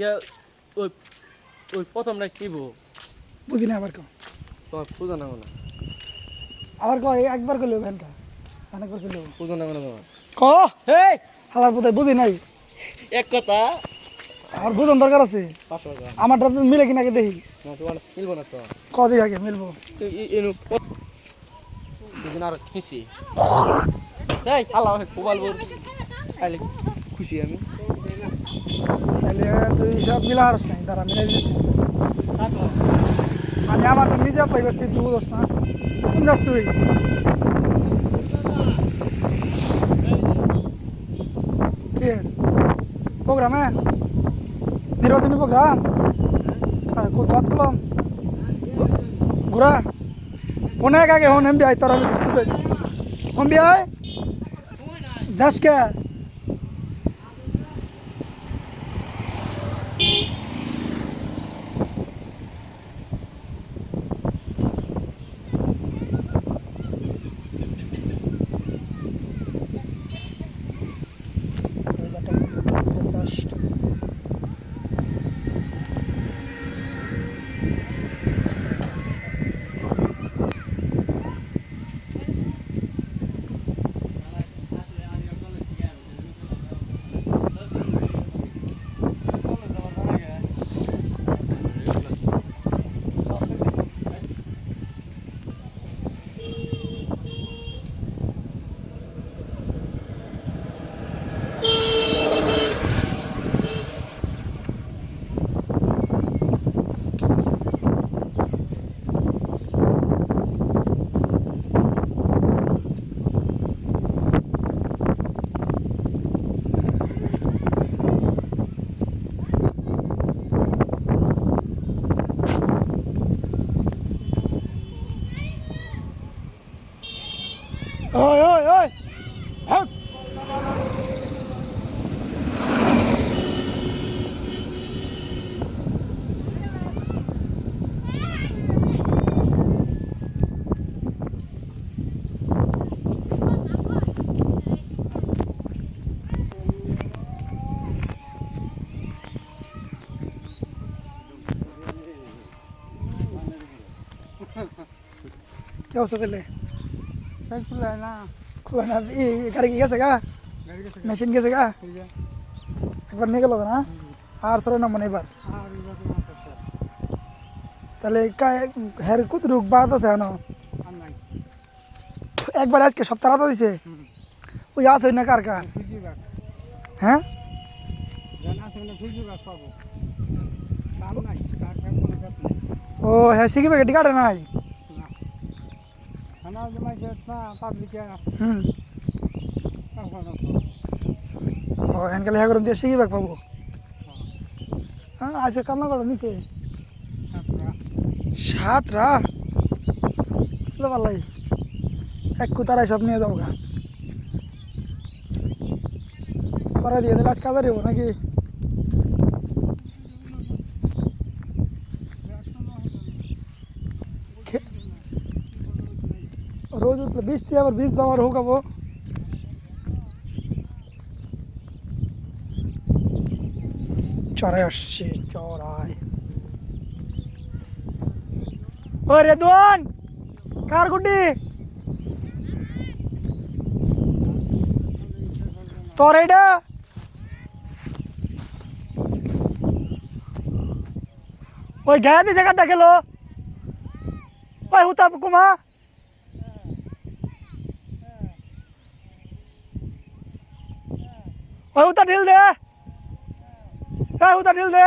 ইয়া ওই ওই প্রথম না কি বুঝি না আবার কও তোমার পূজা না না আবার কও একবার কইলো ঘন্টা অনেকবার কইলো পূজা না না তোমার ক এই হালার বোধহয় বুঝি নাই এক কথা আমার বুঝন দরকার আছে 500 টাকা আমারটা তো মিলে কিনা আগে দেখি না তোমার মিলবো না তো ক দিই আগে মিলবো এনু দুদিন আর খুশি এই আল্লাহ মোবাইল বল খালি খুশি আমি তাহলে তুই সব মিলা হারস নাই দাঁড়া মিলাই দিচ্ছি আমি আমারটা নিজে অ্যাপ্লাই করছি তুই বুঝস না কোন যাস তুই কে প্রোগ্রামে নির্বাচনী প্রোগ্রাম দত কলম ঘোরা অনেক আগে হন এমবি আয় তোর এমবি আয় যাস কে ওই ওই ওই হট क्या हो सकता है খুলে না खुला ना ये गाड़ी की कैसे का मशीन कैसे का একবার নিয়ে গেল না আর সরে না মনে এবার তাহলে হের কত রুক বাদ আছে না একবার আজকে সপ্তাহ রাত দিছে ওই আছে না কার কার হ্যাঁ ও হ্যাঁ শিখি প্যাকেট কাটে নাই হুম ও এনকালে হ্যাঁ করুন দিয়ে শিখি ব্যাগ পাবো হ্যাঁ আজকে কামনা করো নিচে 7টা ভালোই এক কুতারাই সব নিয়ে যাবো গা সরাই দিয়ে দিলে আজ কাজে দেবো নাকি রোজ উঠলে বৃষ্টি আবার বীজ ব্যবহার হোকাবো চড়াই আসছে চড়াই ও রেদওয়ান কার গুড্ডি তোর এটা ওই গায়ে দিছে কাটা গেল ওই হুতা কুমা ওই হুতা ঢিল দে ওই হুতা ঢিল দে